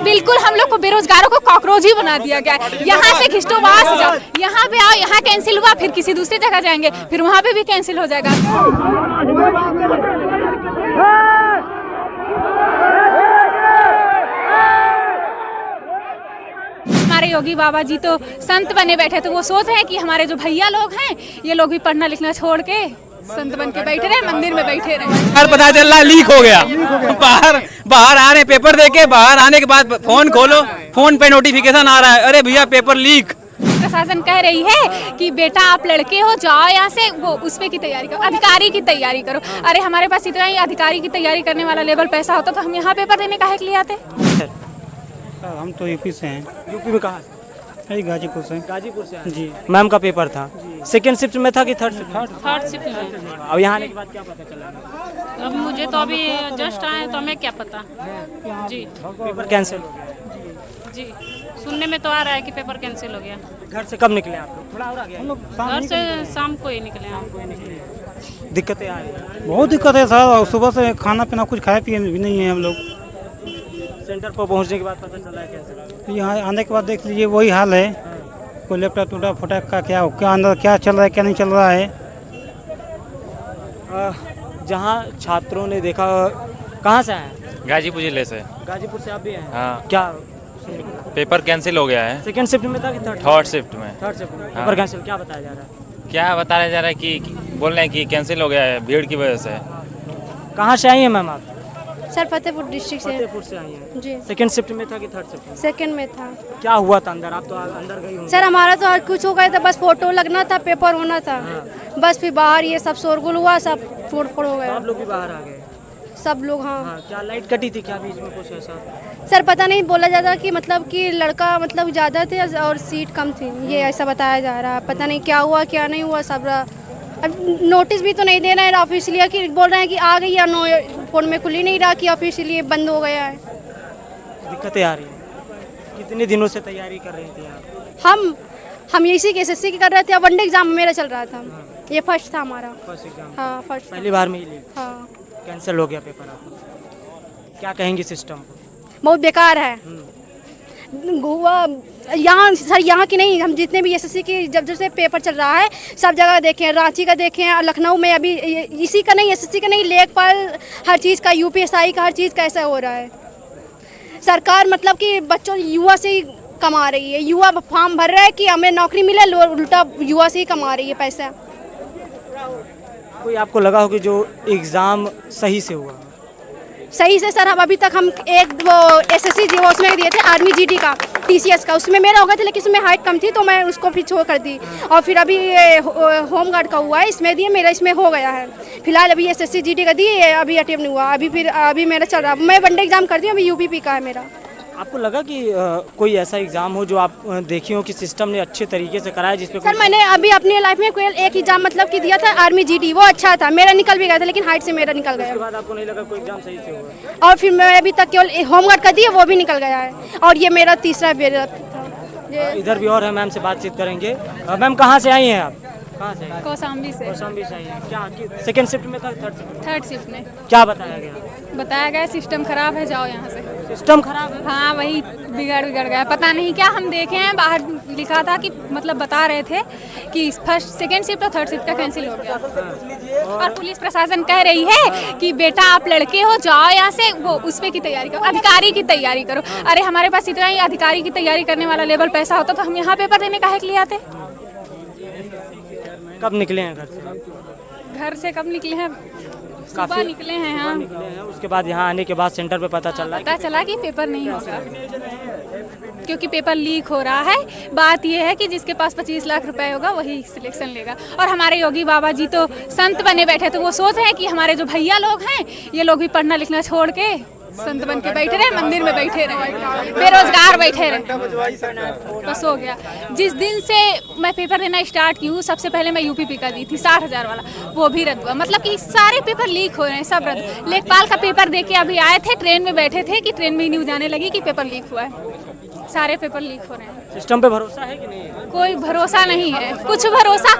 बिल्कुल हम लोग को बेरोजगारों को कॉकरोच ही बना दिया गया है। यहाँ से खिस्टो वहाँ से जाओ, यहाँ पे आओ, यहाँ कैंसिल हुआ फिर किसी दूसरी जगह जाएंगे, फिर वहाँ पे भी कैंसिल हो जाएगा। हमारे योगी बाबा जी तो संत बने बैठे, तो वो सोच रहे हैं कि हमारे जो भैया लोग हैं ये लोग भी पढ़ना लिखना छोड़ के संत बन के बैठे रहे, मंदिर में बैठे रहे। पता चल रहा लीक हो गया, बाहर आ रहे पेपर देके, बाहर आने के बाद फोन खोलो, फोन पे नोटिफिकेशन आ रहा है, अरे भैया पेपर लीक। प्रशासन कह रही है कि बेटा आप लड़के हो, जाओ यहाँ से, वो उसमें की तैयारी करो, अधिकारी की तैयारी करो। अरे हमारे पास इतना ही अधिकारी की तैयारी करने वाला लेवल पैसा होता तो हम यहाँ पेपर देने काहे के लिए आते। हम तो यूपी से हैं। यूपी में कहाँ से? यही गाजीपुर से। गाजीपुर से जी। मैम का पेपर था, सेकंड शिफ्ट में था कि थर्ड शिफ्ट? थर्ड शिफ्ट में। अब यहाँ आने के बाद क्या पता चला? अब मुझे तो अभी जस्ट आए तो हमें क्या पता जी। पेपर कैंसिल हो गया जी, सुनने में तो आ रहा है कि पेपर कैंसिल हो गया। घर से कब निकले आप लोग? थोड़ा और आ गया। घर से शाम को ही निकले हम। दिक्कतें आ रही हैं? बहुत दिक्कत है सर, और सुबह से खाना पीना कुछ खाए पिए भी नहीं है हम लोग। सेंटर पर पहुँचने के बाद पता चला है कैंसिल? यहाँ आने के बाद देख लीजिए वही हाल है, कोई लैपटॉप टूटा फटा का क्या अंदर क्या चल रहा है क्या नहीं चल रहा है। जहाँ छात्रों ने देखा, कहाँ से आए? गाजीपुर जिले से। गाजीपुर से आप भी आए? हाँ। क्या पेपर कैंसिल हो गया है। सेकंड शिफ्ट में था कि थर्ड शिफ्ट में। थर्ड शिफ्ट में हाँ। पेपर कैंसिल, क्या बताया जा रहा है? क्या बताया जा रहा है कि बोल रहे हैं कि कैंसिल हो गया है भीड़ की वजह से। कहाँ से आई हैं मैम आप? सर फतेहपुर डिस्ट्रिक्ट से। फतेहपुर से आई हैं जी। सेकंड शिफ्ट में था कि थर्ड शिफ्ट में? सेकंड में था। क्या हुआ था अंदर? आप तो अंदर गई होंगी। सर हमारा तो हर कुछ हो गया था, बस फोटो लगना था, पेपर होना था, बस फिर बाहर ये सब शोरगुल हुआ, सब फोड़ फोड़ हो गया। आप लोग भी बाहर आ गए? सब लोग। हाँ। हाँ, क्या लाइट कटी थी क्या बीच में कुछ ऐसा? सर पता नहीं, बोला जाता कि मतलब कि लड़का मतलब ज़्यादा थे और सीट कम थी, ये ऐसा बताया जा रहा है। पता नहीं क्या हुआ क्या नहीं हुआ, सब अब नोटिस भी तो नहीं दे रहे हैं ऑफिशियली, कि बोल रहे हैं कि आ गई या नो, फोन में खुल ही नहीं रहा कि ऑफिशियली बंद हो गया है। दिक्कतें आ रही हैं। कितने दिनों से तैयारी कर रही थी आप? हम इसी के एसएससी की कर रहे थे, वनडे एग्जाम मेरा चल रहा था, ये फर्स्ट था हमारा। First exam? हाँ फर्स्ट। पहली बार में ही ली? हाँ। कैंसिल हो गया पेपर आपका, क्या कहेंगी सिस्टम को? बहुत बेकार है हुआ यहाँ सर, यहाँ की नहीं, हम जितने भी एसएससी की जब से पेपर चल रहा है सब जगह देखें, रांची का देखें, लखनऊ में अभी इसी का नहीं, एसएससी का नहीं, लेखपाल हर चीज़ का, यूपीएसआई का हर चीज़ कैसा हो रहा है। सरकार मतलब कि बच्चों युवा से ही कमा रही है, युवा फॉर्म भर रहा है कि हमें नौकरी मिले, उल्टा युवा से ही कमा रही है पैसा। कोई आपको लगा हो कि जो एग्ज़ाम सही से हुआ? सही से सर, हम अभी तक हम एक वो एसएससी जी वो उसमें दिए थे, आर्मी जीडी का, टीसीएस का, उसमें मेरा हो गया था, लेकिन उसमें हाइट कम थी तो मैं उसको फिर छोड़ कर दी। और फिर अभी होम गार्ड का हुआ है, इसमें दिए, मेरा इसमें हो गया है फिलहाल। अभी एसएससी जीडी का दिए, अभी अटेम्प्ट नहीं हुआ, अभी मेरा चल रहा, मैं वनडे एग्जाम कर दी, अभी यूपीपी का है मेरा। आपको लगा कि कोई ऐसा एग्ज़ाम हो जो आप देखी हो कि सिस्टम ने अच्छे तरीके से कराया जिसपे? सर मैंने अभी अपनी लाइफ में कोई एक एग्जाम मतलब कि दिया था, आर्मी जीडी, वो अच्छा था, मेरा निकल भी गया था, लेकिन हाइट से मेरा निकल गया। उसके बाद आपको नहीं लगा कोई एग्ज़ाम सही से हुआ? और फिर मैं अभी तक केवल होम गार्ड का दिया, वो भी निकल गया है, और ये मेरा तीसरा पेपर था। इधर भी और है, मैम से बातचीत करेंगे। मैम कहाँ से आई हैं आप? कहाँ से? कौशाम्बी से। कौशाम्बी से आई हैं। क्या सेकंड शिफ्ट में था थर्ड शिफ्ट में? थर्ड शिफ्ट में। क्या बताया गया? बताया गया सिस्टम खराब है, जाओ यहाँ से। सिस्टम खराब है? हाँ वही बिगड़ गया, पता नहीं क्या, हम देखे हैं बाहर लिखा था कि मतलब बता रहे थे कि फर्स्ट सेकंड शिफ्ट और थर्ड शिफ्ट का कैंसिल हो गया। और पुलिस प्रशासन कह रही है कि बेटा आप लड़के हो, जाओ यहाँ से, वो उसमें की तैयारी करो, अधिकारी की तैयारी करो। अरे हमारे पास इतना ही अधिकारी की तैयारी करने वाला लेवल पैसा होता तो हम यहाँ पेपर देने काहे के लिए आते। कब निकले हैं घर से? घर से कब निकले हैं? सुबह निकले हैं। हाँ निकले हैं, उसके बाद यहाँ आने के बाद सेंटर पे पता चला कि पेपर नहीं होगा, क्योंकि पेपर लीक हो रहा है। बात यह है कि जिसके पास 25 लाख रुपए होगा वही सिलेक्शन लेगा, और हमारे योगी बाबा जी तो संत बने बैठे, तो वो सोच रहे हैं कि हमारे जो भैया लोग हैं ये लोग भी पढ़ना लिखना छोड़ के संत बन के बैठे रहे, मंदिर में बैठे रहे, बेरोजगार बैठे रहे। बस हो गया। जिस दिन से मैं पेपर देना स्टार्ट की हूँ, सबसे पहले मैं यूपीपी का दी थी 60,000 वाला, वो भी रद्द हुआ। मतलब कि सारे पेपर लीक हो रहे हैं, सब रद्द। लेखपाल का पेपर दे के अभी आए थे, ट्रेन में बैठे थे कि ट्रेन में ही न्यूज आने लगी कि पेपर लीक हुआ है। सारे पेपर लीक हो रहे हैं। सिस्टम पे भरोसा है कि नहीं है? कोई भरोसा नहीं है, कुछ भरोसा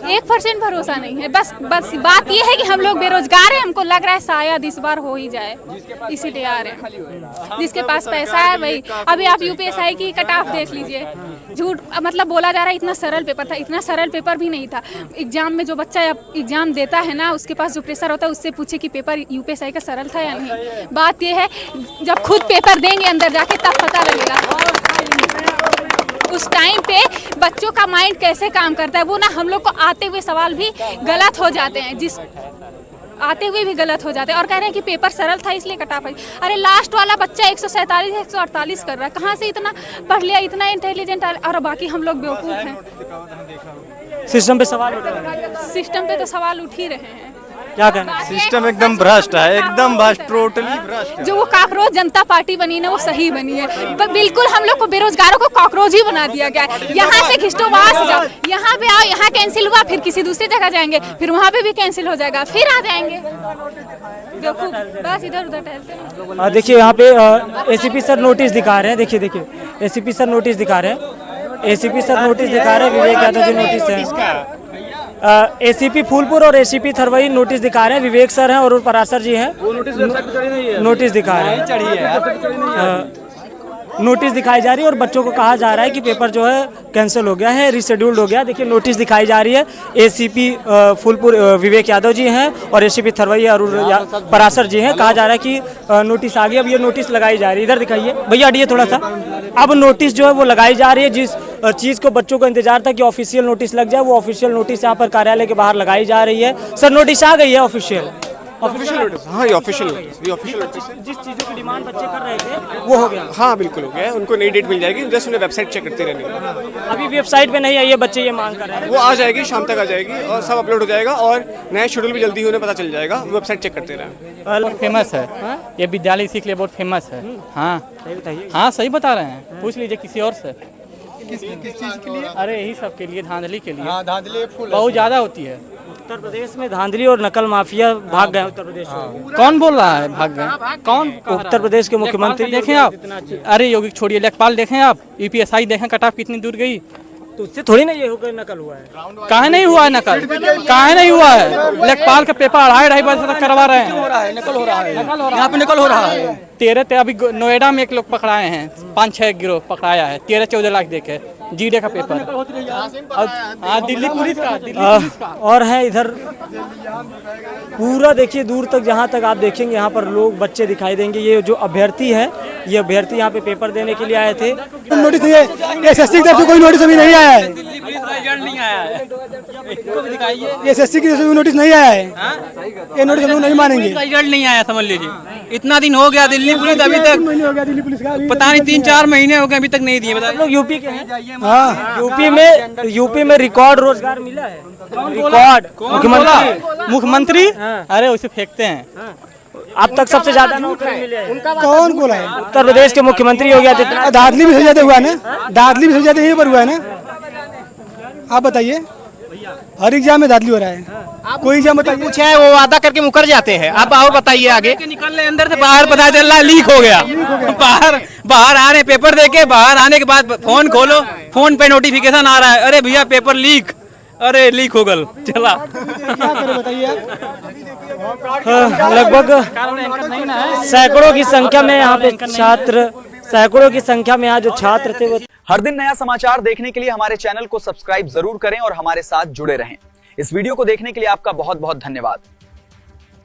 1% भरोसा नहीं है। बस बात ये है कि हम लोग बेरोजगार हैं, हमको लग रहा है शायद इस बार हो ही जाए, इसीलिए आ रहे हैं। जिसके पास पैसा है वही। अभी आप यूपीएसआई की कट ऑफ देख लीजिए, झूठ मतलब बोला जा रहा है इतना सरल पेपर था, इतना सरल पेपर भी नहीं था। एग्जाम में जो बच्चा एग्जाम देता है ना, उसके पास जो प्रेशर होता है उससे पूछे कि पेपर यूपीएसआई का सरल था या नहीं। बात ये है जब खुद पेपर देंगे अंदर जाके तब पता लगेगा उस टाइम पे बच्चों का माइंड कैसे काम करता है। वो ना हम लोग को आते हुए सवाल भी गलत हो जाते हैं, आते हुए भी गलत हो जाते हैं और कह रहे हैं कि पेपर सरल था इसलिए कट ऑफ है। अरे लास्ट वाला बच्चा 147 148 कर रहा है, कहाँ से इतना पढ़ लिया, इतना इंटेलिजेंट, और बाकी हम लोग बेवकूफ़ हैं। सिस्टम पे सवाल उठ रहा है। सिस्टम पे तो सवाल उठ ही रहे हैं। क्या कहना है? सिस्टम एकदम भ्रष्ट है, एकदम भ्रष्ट, टोटली भ्रष्ट। जो वो कॉकरोच जनता पार्टी बनी ना वो सही बनी है, पर बिल्कुल हम लोग को बेरोजगारों को कॉकरोच ही बना दिया गया है। यहाँ से खिस्टो वहाँ से जाओ, यहाँ पे आओ, यहाँ कैंसिल हुआ, फिर किसी दूसरी जगह जाएंगे, फिर वहाँ पे भी कैंसिल हो जाएगा, फिर आ जाएंगे। देखो बस इधर उधर टहलते हैं। देखिए यहाँ पे एसीपी सर नोटिस दिखा रहे हैं। देखिए एसीपी सर नोटिस दिखा रहे हैं। एसीपी सर नोटिस दिखा रहे हैं। विवेक यादव जी नोटिस है। एसीपी फूलपुर और एसीपी थरवई नोटिस दिखा रहे हैं। विवेक सर हैं और पराशर जी हैं। नोटिस दिखा रहे हैं। नोटिस दिखाई जा रही है और बच्चों को कहा जा रहा है कि पेपर जो है कैंसिल हो गया है, रिशेड्यूल्ड हो गया। देखिए नोटिस दिखाई जा रही है। एसीपी फूलपुर विवेक यादव जी हैं और एसीपी थरवई अरुण पराशर जी हैं। कहा जा रहा है कि नोटिस आ गया। अब ये नोटिस लगाई जा रही है। इधर दिखाइए भैया, हटिए थोड़ा सा। अब नोटिस जो है वो लगाई जा रही है। जिस चीज़ को बच्चों को इंतजार था कि ऑफिशियल नोटिस लग जाए, वो ऑफिशियल नोटिस यहाँ पर कार्यालय के बाहर लगाई जा रही है। सर नोटिस आ गई है ऑफिशियल नोटिस। हाँ ये ऑफिशियल नोटिस, ये ऑफिशियल नोटिस है। जिस चीज़ों की डिमांड बच्चे कर रहे थे वो हो गया। हाँ बिल्कुल हो गया, उनको नई डेट मिल जाएगी, जस्ट उन्हें वेबसाइट चेक करते रहने का। अभी वेबसाइट पे नहीं आई है, बच्चे ये मांग कर रहे हैं। वो आ जाएगी, शाम तक आ जाएगी और सब अपलोड हो जाएगा और नया शेड्यूल भी जल्दी उन्हें पता चल जाएगा। वेबसाइट चेक करते रहें। फेमस है ये विद्यालय, इसी के लिए बहुत फेमस है। हाँ सही बता रहे हैं, पूछ लीजिए किसी और से। किस चीज़ के लिए? अरे यही सब के लिए, धांधली के लिए। हाँ धांधली फुल बहुत ज्यादा होती है। उत्तर प्रदेश में धांधली और नकल माफिया भाग गए। उत्तर प्रदेश में कौन बोल रहा है भाग गए? कौन? उत्तर प्रदेश के मुख्यमंत्री देखें आप। अरे योगी छोड़िए, लेखपाल देखें आप, यूपीएसआई देखें कट ऑफ कितनी दूर गई। तो उससे थोड़ी ना ये होकर नकल हुआ है। काहे नहीं हुआ है नकल? काहे नहीं हुआ है? लेखपाल का पेपर 2.5 बजे तक करवा रहे हैं। नकल हो रहा है, यहाँ पे नकल हो रहा है। 13 अभी नोएडा में एक लोग पकड़ाए हैं, 5-6 गिरोह पकड़ाया है, 13-14 लाख देके जीडे का पेपर। हाँ दिल्ली पुलिस का और है इधर पूरा देखिए दूर तक, जहाँ तक आप देखेंगे यहाँ पर लोग बच्चे दिखाई देंगे। ये जो अभ्यर्थी है, ये अभ्यर्थी यहाँ पे पेपर देने के लिए आए थे। नोटिस नहीं है, एसएससी की तरफ से कोई नोटिस अभी नहीं आया है। दिल्ली पुलिस का रिजल्ट नहीं आया है, इसको भी दिखाइए। एसएससी की तरफ से कोई नोटिस नहीं आया है। ये नोटिस हम लोग नहीं मानेंगे। रिजल्ट नहीं आया, समझ लीजिए। इतना दिन हो गया, दिल्ली पुलिस अभी तक हो गया, दिल्ली पुलिस का पता नहीं 3-4 महीने हो गए, अभी तक नहीं दिए। बताइए लोग यूपी के हैं। हाँ यूपी में रिकॉर्ड रोजगार मिला है। रिकॉर्ड मुख्यमंत्री अरे उसे फेंकते हैं। अब तक सबसे ज्यादा नौकरी मिले हैं। कौन बोला है? उत्तर प्रदेश के मुख्यमंत्री योगी आदित्यनाथ। दादली भी समझाते हुआ है ना, दादली भी समझाते यहीं पर हुआ है ना। आप बताइए, हर एग्जाम में दादली हो रहा है। कोई एग्जाम बताइए, कुछ है वो वादा करके मुकर जाते हैं। अब और बताइए आगे। निकल रहे अंदर से बाहर, पता चल रहा है लीक हो गया। बाहर आ रहे पेपर देके, बाहर आने के बाद फोन खोलो, फोन पे नोटिफिकेशन आ रहा है, अरे भैया पेपर लीक। अरे लीक हो गल चला। क्या करें बताइए आप। लगभग सैकड़ों की संख्या में यहाँ पे छात्र, सैकड़ों की संख्या में यहाँ जो छात्र थे वो। हर दिन नया समाचार देखने के लिए हमारे चैनल को सब्सक्राइब जरूर करें और हमारे साथ जुड़े रहें। इस वीडियो को देखने के लिए आपका बहुत बहुत धन्यवाद।